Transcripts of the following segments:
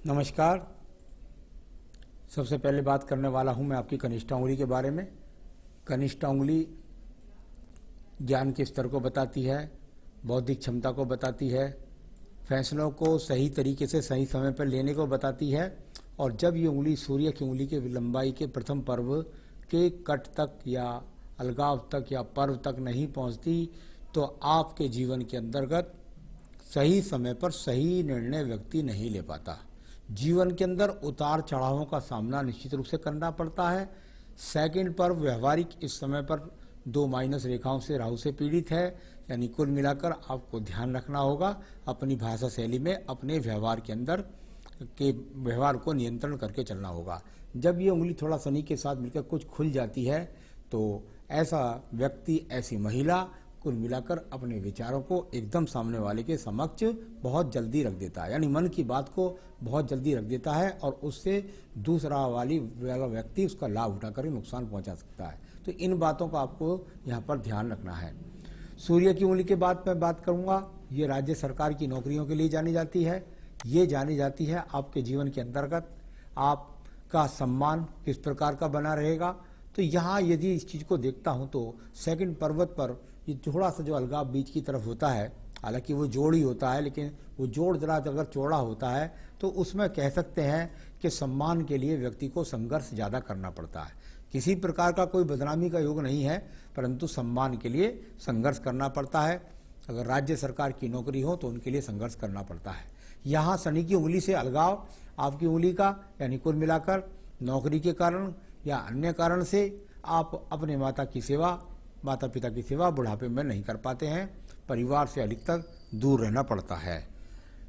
नमस्कार। सबसे पहले बात करने वाला हूं मैं आपकी कनिष्ठा उंगली के बारे में। कनिष्ठा उंगली ज्ञान के स्तर को बताती है, बौद्धिक क्षमता को बताती है, फैसलों को सही तरीके से सही समय पर लेने को बताती है। और जब ये उंगली सूर्य की उंगली के लंबाई के प्रथम पर्व के कट तक या अलगाव तक या पर्व तक नहीं पहुंचती तो आपके जीवन के अंतर्गत सही समय पर सही निर्णय व्यक्ति नहीं ले पाता। जीवन के अंदर उतार चढ़ावों का सामना निश्चित रूप से करना पड़ता है। सेकंड पर्व व्यवहारिक इस समय पर 2 माइनस रेखाओं से राहु से पीड़ित है, यानी कुल मिलाकर आपको ध्यान रखना होगा अपनी भाषा शैली में, अपने व्यवहार के अंदर के व्यवहार को नियंत्रण करके चलना होगा। जब ये उंगली थोड़ा शनि के साथ मिलकर कुछ खुल जाती है तो ऐसा व्यक्ति, ऐसी महिला कुल मिलाकर अपने विचारों को एकदम सामने वाले के समक्ष बहुत जल्दी रख देता है, यानी मन की बात को बहुत जल्दी रख देता है और उससे दूसरा वाला व्यक्ति उसका लाभ उठाकर नुकसान पहुंचा सकता है। तो इन बातों का आपको यहाँ पर ध्यान रखना है। सूर्य की उंगली के बाद मैं बात करूँगा, ये राज्य सरकार की नौकरियों के लिए जानी जाती है। ये जानी जाती है आपके जीवन के अंतर्गत आपका सम्मान किस प्रकार का बना रहेगा। तो यहाँ यदि इस चीज़ को देखता हूँ तो सेकंड पर्वत पर ये थोड़ा सा जो अलगाव बीच की तरफ होता है, हालांकि वो जोड़ ही होता है, लेकिन वो जोड़ जरा अगर चौड़ा होता है तो उसमें कह सकते हैं कि सम्मान के लिए व्यक्ति को संघर्ष ज़्यादा करना पड़ता है। किसी प्रकार का कोई बदनामी का योग नहीं है, परंतु सम्मान के लिए संघर्ष करना पड़ता है। अगर राज्य सरकार की नौकरी हो तो उनके लिए संघर्ष करना पड़ता है। यहाँ शनि की उंगली से अलगाव आपकी उंगली का, यानी कुल मिलाकर नौकरी के कारण या अन्य कारण से आप अपने माता पिता की सेवा बुढ़ापे में नहीं कर पाते हैं, परिवार से अधिकतर दूर रहना पड़ता है।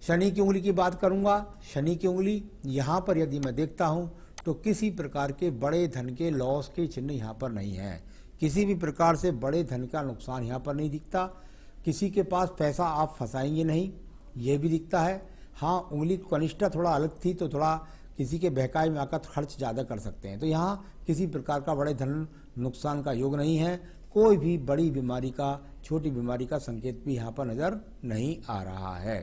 शनि की उंगली की बात करूंगा। शनि की उंगली यहाँ पर यदि मैं देखता हूँ तो किसी प्रकार के बड़े धन के लॉस के चिन्ह यहाँ पर नहीं है। किसी भी प्रकार से बड़े धन का नुकसान यहाँ पर नहीं दिखता। किसी के पास पैसा आप फंसाएंगे नहीं, ये भी दिखता है। हाँ, उंगली कनिष्ठा थोड़ा अलग थी तो थोड़ा किसी के बहकावे में आकर खर्च ज़्यादा कर सकते हैं। तो यहाँ किसी प्रकार का बड़े धन नुकसान का योग नहीं है। कोई भी बड़ी बीमारी का, छोटी बीमारी का संकेत भी यहाँ पर नजर नहीं आ रहा है।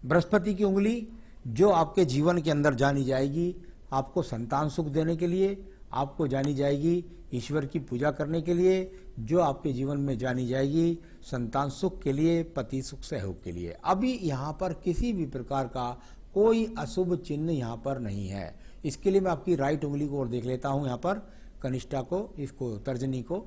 बृहस्पति की उंगली जो आपके जीवन के अंदर जानी जाएगी आपको संतान सुख देने के लिए, आपको जानी जाएगी ईश्वर की पूजा करने के लिए, जो आपके जीवन में जानी जाएगी संतान सुख के लिए, पति सुख सहयोग के लिए। अभी यहाँ पर किसी भी प्रकार का कोई अशुभ चिन्ह यहाँ पर नहीं है। इसके लिए मैं आपकी राइट उंगली को और देख लेता हूँ, यहाँ पर कनिष्ठा को, इसको तर्जनी को।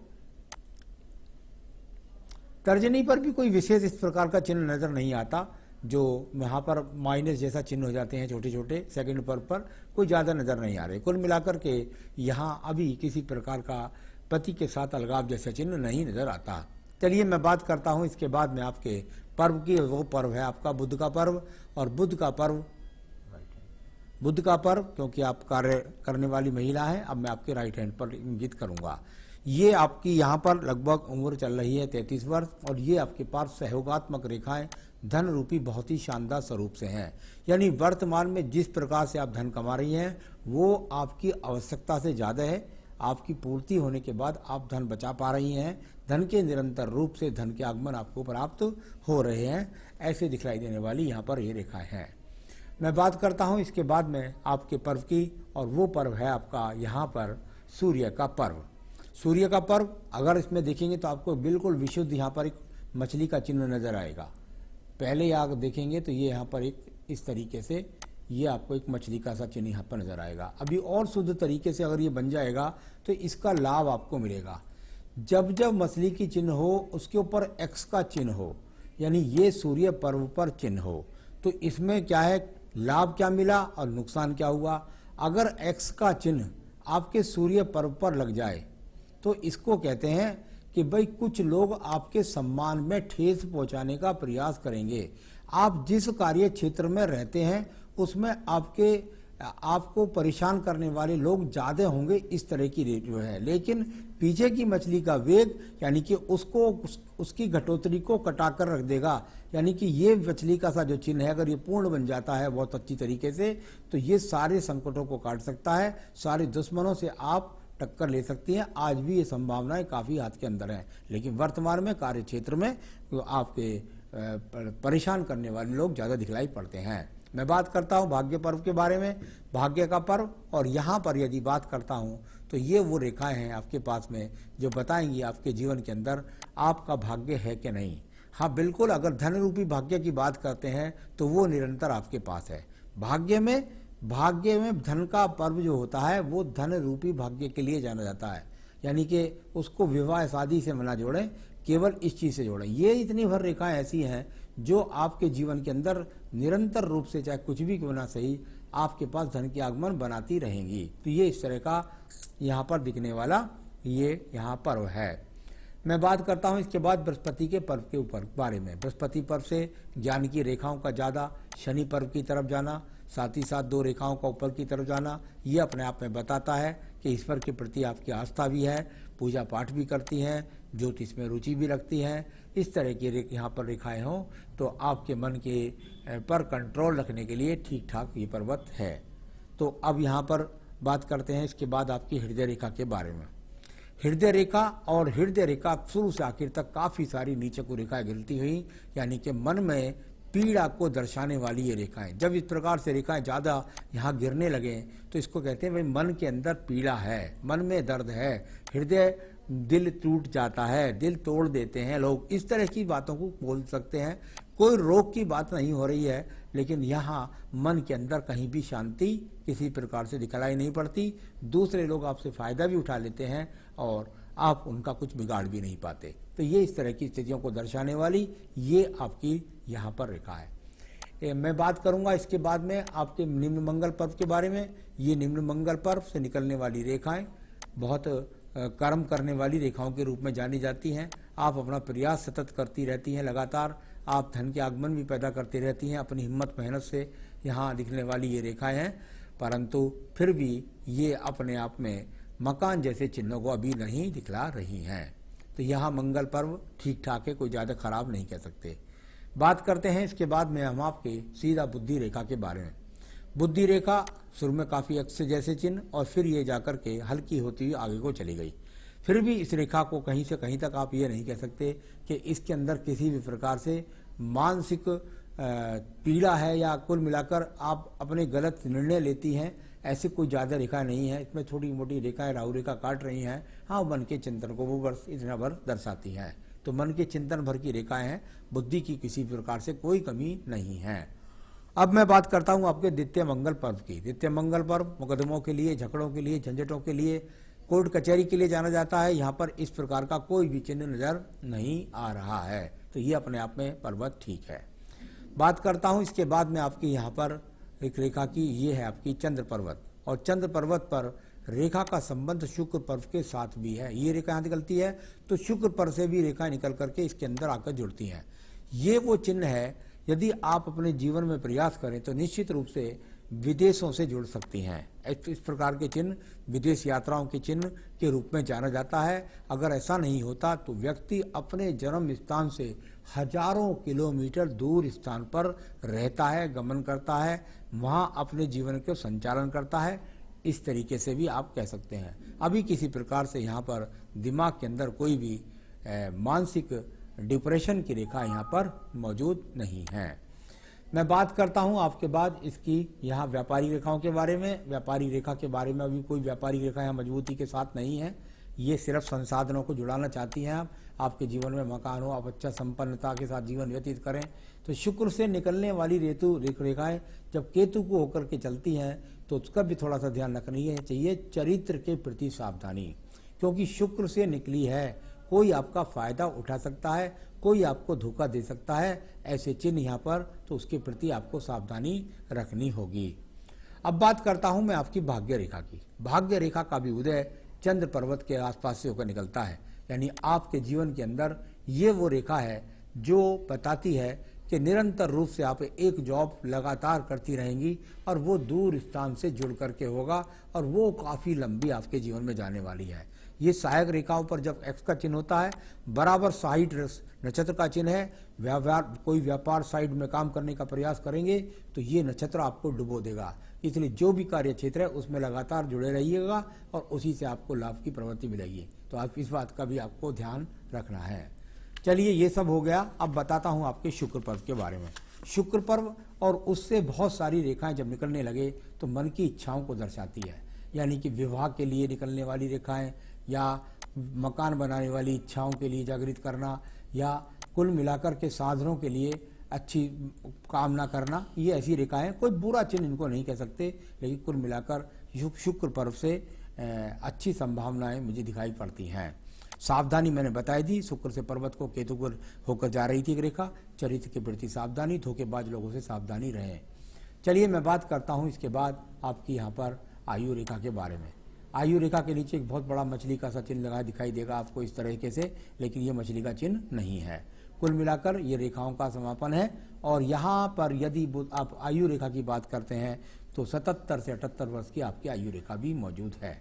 तर्जनी पर भी कोई विशेष इस प्रकार का चिन्ह नजर नहीं आता। जो यहाँ पर माइनस जैसा चिन्ह हो जाते हैं छोटे छोटे, सेकंड पर कोई ज़्यादा नजर नहीं आ रहे। कुल मिलाकर के यहाँ अभी किसी प्रकार का पति के साथ अलगाव जैसा चिन्ह नहीं नजर आता। चलिए मैं बात करता हूँ इसके बाद में आपके पर्व की। वो पर्व है आपका बुध का पर्व। और बुध का पर्व क्योंकि आप कार्य करने वाली महिला हैं, अब मैं आपके राइट हैंड पर इंगित करूंगा। ये आपकी यहाँ पर लगभग उम्र चल रही है 33 वर्ष और ये आपके पास सहयोगात्मक रेखाएं धन रूपी बहुत ही शानदार स्वरूप से हैं। यानी वर्तमान में जिस प्रकार से आप धन कमा रही हैं वो आपकी आवश्यकता से ज़्यादा है। आपकी पूर्ति होने के बाद आप धन बचा पा रही हैं। धन के निरंतर रूप से धन के आगमन आपको प्राप्त हो रहे हैं, ऐसे दिखलाई देने वाली यहाँ पर ये रेखाएं हैं। मैं बात करता हूँ इसके बाद में आपके पर्व की, और वो पर्व है आपका यहाँ पर सूर्य का पर्व। सूर्य का पर्व अगर इसमें देखेंगे तो आपको बिल्कुल विशुद्ध यहाँ पर एक मछली का चिन्ह नजर आएगा। पहले आप देखेंगे तो ये यहाँ पर एक इस तरीके से ये आपको एक मछली का सा चिन्ह यहाँ पर नजर आएगा। अभी और शुद्ध तरीके से अगर ये बन जाएगा तो इसका लाभ आपको मिलेगा। जब जब मछली की चिन्ह हो उसके ऊपर एक्स का चिन्ह हो, यानी ये सूर्य पर्व पर चिन्ह हो, तो इसमें क्या है, लाभ क्या मिला और नुकसान क्या हुआ। अगर एक्स का चिन्ह आपके सूर्य पर्व पर लग जाए तो इसको कहते हैं कि भाई कुछ लोग आपके सम्मान में ठेस पहुंचाने का प्रयास करेंगे। आप जिस कार्य क्षेत्र में रहते हैं उसमें आपको परेशान करने वाले लोग ज्यादा होंगे, इस तरह की जो है। लेकिन पीछे की मछली का वेग यानी कि उसकी घटोतरी को कटाकर रख देगा। यानी कि ये मछली का सा जो चिन्ह है अगर ये पूर्ण बन जाता है बहुत अच्छी तरीके से तो ये सारे संकटों को काट सकता है, सारे दुश्मनों से आप टक्कर ले सकती हैं। आज भी ये संभावनाएं काफी हाथ के अंदर हैं, लेकिन वर्तमान में कार्य क्षेत्र में तो आपके परेशान करने वाले लोग ज्यादा दिखलाई पड़ते हैं। मैं बात करता हूँ भाग्य पर्व के बारे में, भाग्य का पर्व, और यहाँ पर यदि बात करता हूँ तो ये वो रेखाएं हैं आपके पास में जो बताएंगी आपके जीवन के अंदर आपका भाग्य है कि नहीं। हाँ बिल्कुल, अगर धन रूपी भाग्य की बात करते हैं तो वो निरंतर आपके पास है। भाग्य में धन का पर्व जो होता है वो धन रूपी भाग्य के लिए जाना जाता है, यानी कि उसको विवाह शादी से ना जोड़ें, केवल इस चीज से जोड़ें। ये इतनी भर रेखाएं ऐसी हैं जो आपके जीवन के अंदर निरंतर रूप से चाहे कुछ भी क्यों ना सही आपके पास धन के आगमन बनाती रहेंगी। तो ये इस तरह का यहाँ पर दिखने वाला ये यहाँ पर्व है। मैं बात करता हूँ इसके बाद बृहस्पति के पर्व के ऊपर बारे में। बृहस्पति पर्व से ज्ञान की रेखाओं का ज़्यादा, शनि पर्व की तरफ जाना, साथ ही साथ 2 रेखाओं का ऊपर की तरफ जाना, ये अपने आप में बताता है कि ईश्वर के प्रति आपकी आस्था भी है, पूजा पाठ भी करती हैं, ज्योतिष में रुचि भी रखती हैं। इस तरह की यहाँ पर रेखाएं हों तो आपके मन के पर कंट्रोल रखने के लिए ठीक ठाक ये पर्वत है। तो अब यहाँ पर बात करते हैं इसके बाद आपकी हृदय रेखा के बारे में। हृदय रेखा शुरू से आखिर तक काफ़ी सारी नीचे को रेखाएं गिरती हुई, यानी कि मन में पीड़ा को दर्शाने वाली ये रेखाएं। जब इस प्रकार से रेखाएं ज़्यादा यहाँ गिरने लगे तो इसको कहते हैं भाई मन के अंदर पीड़ा है, मन में दर्द है, हृदय दिल टूट जाता है, दिल तोड़ देते हैं लोग, इस तरह की बातों को बोल सकते हैं। कोई रोग की बात नहीं हो रही है, लेकिन यहाँ मन के अंदर कहीं भी शांति किसी प्रकार से दिखलाई नहीं पड़ती। दूसरे लोग आपसे फायदा भी उठा लेते हैं और आप उनका कुछ बिगाड़ भी नहीं पाते। तो ये इस तरह की स्थितियों को दर्शाने वाली ये आपकी यहाँ पर रेखा है। मैं बात करूंगा इसके बाद में आपके निम्न मंगल पर्व के बारे में। ये निम्न मंगल पर्व से निकलने वाली रेखाएं बहुत कर्म करने वाली रेखाओं के रूप में जानी जाती हैं। आप अपना प्रयास सतत करती रहती हैं, लगातार आप धन के आगमन भी पैदा करती रहती हैं अपनी हिम्मत मेहनत से। यहाँ दिखने वाली ये रेखाएं हैं, परंतु फिर भी ये अपने आप में मकान जैसे चिन्हों को अभी नहीं दिखला रही हैं। तो यहाँ मंगल पर्व ठीक ठाक है, कोई ज़्यादा खराब नहीं कह सकते। बात करते हैं इसके बाद में हम आपके सीधा बुद्धि रेखा के बारे में। बुद्धि रेखा शुरू में काफ़ी अक्ष जैसे चिन्ह और फिर ये जाकर के हल्की होती हुई आगे को चली गई। फिर भी इस रेखा को कहीं से कहीं तक आप ये नहीं कह सकते कि इसके अंदर किसी भी प्रकार से मानसिक पीड़ा है या कुल मिलाकर आप अपने गलत निर्णय लेती हैं, ऐसी कोई ज़्यादा रेखा नहीं है। इसमें छोटी मोटी रेखाएं राहु रेखा काट रही हैं। हाँ, मन के चिंतन को वो वर्ष इतना भर दर्शाती हैं। तो मन के चिंतन भर की रेखाएं हैं, बुद्धि की किसी प्रकार से कोई कमी नहीं है। अब मैं बात करता हूँ आपके द्वितीय मंगल पर्व की। द्वितीय मंगल पर्व मुकदमों के लिए, झगड़ों के लिए, झंझटों के लिए, कोर्ट कचहरी के लिए जाना जाता है। यहाँ पर इस प्रकार का कोई भी चिन्ह नजर नहीं आ रहा है, तो ये अपने आप में पर्वत ठीक है। बात करता हूँ इसके बाद में आपकी यहाँ पर एक रेखा की, ये है आपकी चंद्र पर्वत। और चंद्र पर्वत पर रेखा का संबंध शुक्र पर्व के साथ भी है। ये रेखा यहाँ निकलती है तो शुक्र पर्व से भी रेखा निकल करके इसके अंदर आकर जुड़ती हैं। ये वो चिन्ह है, यदि आप अपने जीवन में प्रयास करें तो निश्चित रूप से विदेशों से जुड़ सकती हैं। इस प्रकार के चिन्ह विदेश यात्राओं के चिन्ह के रूप में जाना जाता है। अगर ऐसा नहीं होता तो व्यक्ति अपने जन्म स्थान से हजारों किलोमीटर दूर स्थान पर रहता है, गमन करता है, वहाँ अपने जीवन को संचालन करता है। इस तरीके से भी आप कह सकते हैं। अभी किसी प्रकार से यहाँ पर दिमाग के अंदर कोई भी मानसिक डिप्रेशन की रेखा यहाँ पर मौजूद नहीं है। मैं बात करता हूँ आपके बाद इसकी यहाँ व्यापारी रेखाओं के बारे में। व्यापारी रेखा के बारे में अभी कोई व्यापारी रेखा यहाँ मजबूती के साथ नहीं है। ये सिर्फ संसाधनों को जुड़ाना चाहती हैं आप, आपके जीवन में मकान हो, आप अच्छा संपन्नता के साथ जीवन व्यतीत करें। तो शुक्र से निकलने वाली रेखाएं जब केतु को होकर के चलती हैं तो उसका भी थोड़ा सा ध्यान रखना चाहिए, चरित्र के प्रति सावधानी, क्योंकि शुक्र से निकली है। कोई आपका फायदा उठा सकता है, कोई आपको धोखा दे सकता है। ऐसे चिन्ह यहाँ पर, तो उसके प्रति आपको सावधानी रखनी होगी। अब बात करता हूँ मैं आपकी भाग्य रेखा की। भाग्य रेखा का भी उदय चंद्र पर्वत के आसपास से होकर निकलता है, यानी आपके जीवन के अंदर ये वो रेखा है जो बताती है कि निरंतर रूप से आप एक जॉब लगातार करती रहेंगी और वो दूर स्थान से जुड़ करके होगा और वो काफ़ी लंबी आपके जीवन में जाने वाली है। ये सहायक रेखाओं पर जब एक्स का चिन्ह होता है, बराबर साइड नक्षत्र का चिन्ह है। कोई व्यापार साइड में काम करने का प्रयास करेंगे तो ये नक्षत्र आपको डुबो देगा। इसलिए जो भी कार्य क्षेत्र है उसमें लगातार जुड़े रहिएगा और उसी से आपको लाभ की प्रवृत्ति मिलेगी। तो आप इस बात का भी आपको ध्यान रखना है। चलिए, ये सब हो गया। अब बताता हूँ आपके शुक्र पर्व के बारे में। शुक्र पर्व और उससे बहुत सारी रेखाएं जब निकलने लगे तो मन की इच्छाओं को दर्शाती है, यानी कि विवाह के लिए निकलने वाली रेखाएं या मकान बनाने वाली इच्छाओं के लिए जागृत करना या कुल मिलाकर के साधनों के लिए अच्छी कामना करना, ये ऐसी रेखाएं, कोई बुरा चिन्ह इनको नहीं कह सकते, लेकिन कुल मिलाकर शुक्र पर्व से अच्छी संभावनाएं मुझे दिखाई पड़ती हैं। सावधानी मैंने बताई दी, शुक्र से पर्वत को केतु पर होकर जा रही थी एक रेखा, चरित्र के प्रति सावधानी, धोखेबाज लोगों से सावधानी रहें। चलिए मैं बात करता हूँ इसके बाद आपकी यहाँ पर आयु रेखा के बारे में। आयु रेखा के नीचे एक बहुत बड़ा मछली का सा चिन्ह लगा दिखाई देगा आपको इस तरीके से, लेकिन ये मछली का चिन्ह नहीं है। कुल मिलाकर ये रेखाओं का समापन है और यहाँ पर यदि आप आयु रेखा की बात करते हैं तो 77 से 78 वर्ष की आपकी आयु रेखा भी मौजूद है।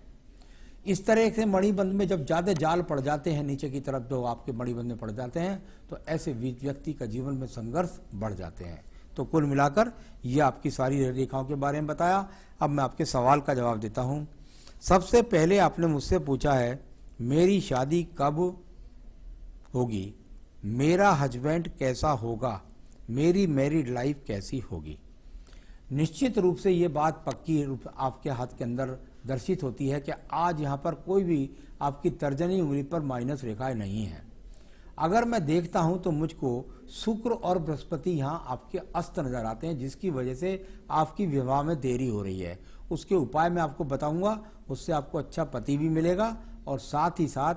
इस तरह से मणिबंध में जब ज़्यादा जाल पड़ जाते हैं नीचे की तरफ, जो आपके मणिबंध में पड़ जाते हैं, तो ऐसे व्यक्ति का जीवन में संघर्ष बढ़ जाते हैं। तो कुल मिलाकर ये आपकी सारी रेखाओं के बारे में बताया। अब मैं आपके सवाल का जवाब देता हूँ। सबसे पहले आपने मुझसे पूछा है मेरी शादी कब होगी, मेरा हस्बैंड कैसा होगा, मेरी मैरिड लाइफ कैसी होगी। निश्चित रूप से ये बात पक्की रूप आपके हाथ के अंदर दर्शित होती है कि आज यहाँ पर कोई भी आपकी तर्जनी उंगली पर माइनस रेखाएं नहीं है। अगर मैं देखता हूँ तो मुझको शुक्र और बृहस्पति यहाँ आपके अस्त नजर आते हैं, जिसकी वजह से आपकी विवाह में देरी हो रही है। उसके उपाय मैं आपको बताऊंगा, उससे आपको अच्छा पति भी मिलेगा और साथ ही साथ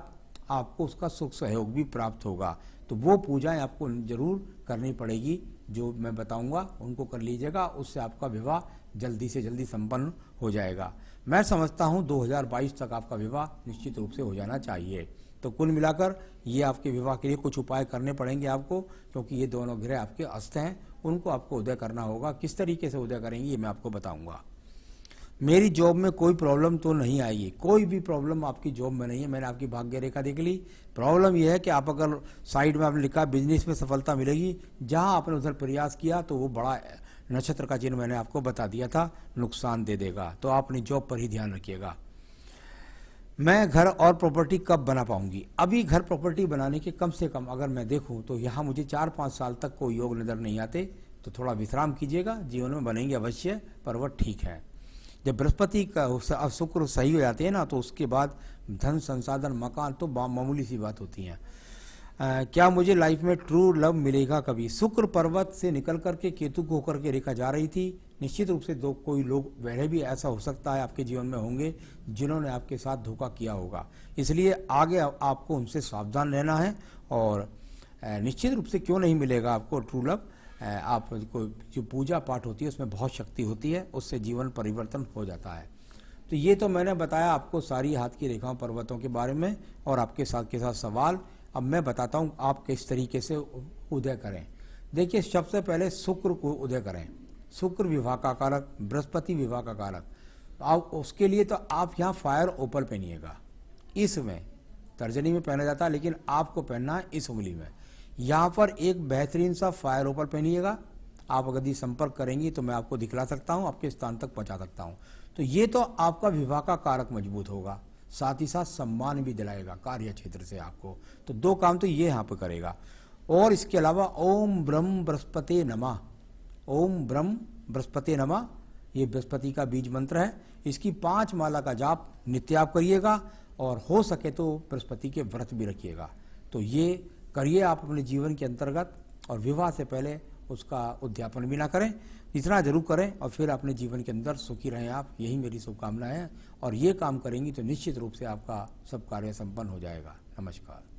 आपको उसका सुख सहयोग भी प्राप्त होगा। तो वो पूजाएं आपको जरूर करनी पड़ेगी, जो मैं बताऊंगा उनको कर लीजिएगा, उससे आपका विवाह जल्दी से जल्दी संपन्न हो जाएगा। मैं समझता हूं 2022 तक आपका विवाह निश्चित रूप से हो जाना चाहिए। तो कुल मिलाकर ये आपके विवाह के लिए कुछ उपाय करने पड़ेंगे आपको, क्योंकि ये दोनों ग्रह आपके अस्त हैं, उनको आपको उदय करना होगा। किस तरीके से उदय करेंगे ये मैं आपको बताऊंगा। मेरी जॉब में कोई प्रॉब्लम तो नहीं आएगी, कोई भी प्रॉब्लम आपकी जॉब में नहीं है। मैंने आपकी भाग्य रेखा देख ली। प्रॉब्लम यह है कि आप अगर साइड में आपने लिखा बिजनेस में सफलता मिलेगी, जहां आपने उधर प्रयास किया तो वो बड़ा नक्षत्र का चिन्ह मैंने आपको बता दिया था, नुकसान दे देगा। तो आप अपनी जॉब पर ही ध्यान रखिएगा। मैं घर और प्रॉपर्टी कब बना पाऊंगी? अभी घर प्रॉपर्टी बनाने के कम से कम अगर मैं देखूं तो यहाँ मुझे 4-5 साल तक कोई योग नजर नहीं आते। तो थोड़ा विश्राम कीजिएगा, जीवन में बनेंगे अवश्य, पर वह ठीक है। जब बृहस्पति का शुक्र सही हो जाते हैं ना, तो उसके बाद धन, संसाधन, मकान तो मामूली सी बात होती है। क्या मुझे लाइफ में ट्रू लव मिलेगा कभी? शुक्र पर्वत से निकल करके केतु को होकर के रेखा जा रही थी। निश्चित रूप से कोई लोग वह भी ऐसा हो सकता है आपके जीवन में होंगे जिन्होंने आपके साथ धोखा किया होगा, इसलिए आगे आपको उनसे सावधान रहना है। और निश्चित रूप से क्यों नहीं मिलेगा आपको ट्रू लव, आपको जो पूजा पाठ होती है उसमें बहुत शक्ति होती है, उससे जीवन परिवर्तन हो जाता है। तो ये तो मैंने बताया आपको सारी हाथ की रेखाओं पर्वतों के बारे में और आपके साथ सवाल। अब मैं बताता हूँ आप किस तरीके से उदय करें। देखिए, सबसे पहले शुक्र को उदय करें। शुक्र विवाह का कारक, बृहस्पति विवाह का कारक। आप उसके लिए तो आप यहाँ फायर ओपल पहनिएगा। इसमें तर्जनी में पहना जाता है, लेकिन आपको पहनना है इस उंगली में। यहाँ पर एक बेहतरीन सा फायर ओपल पहनिएगा। आप अगर यदि संपर्क करेंगी तो मैं आपको दिखला सकता हूँ, आपके स्थान तक पहुँचा सकता हूँ। तो ये तो आपका विवाह का कारक मजबूत होगा, साथ ही साथ सम्मान भी दिलाएगा कार्य क्षेत्र से आपको। तो 2 काम तो ये यहाँ पर करेगा। और इसके अलावा ओम ब्रह्म बृहस्पति नमः, ओम ब्रह्म बृहस्पति नमः, ये बृहस्पति का बीज मंत्र है। इसकी 5 माला का जाप नित्य आप करिएगा और हो सके तो बृहस्पति के व्रत भी रखिएगा। तो ये करिए आप अपने जीवन के अंतर्गत, और विवाह से पहले उसका उद्यापन भी ना करें, इतना जरूर करें और फिर अपने जीवन के अंदर सुखी रहें आप। यही मेरी शुभकामनाएं है और ये काम करेंगी तो निश्चित रूप से आपका सब कार्य संपन्न हो जाएगा। नमस्कार।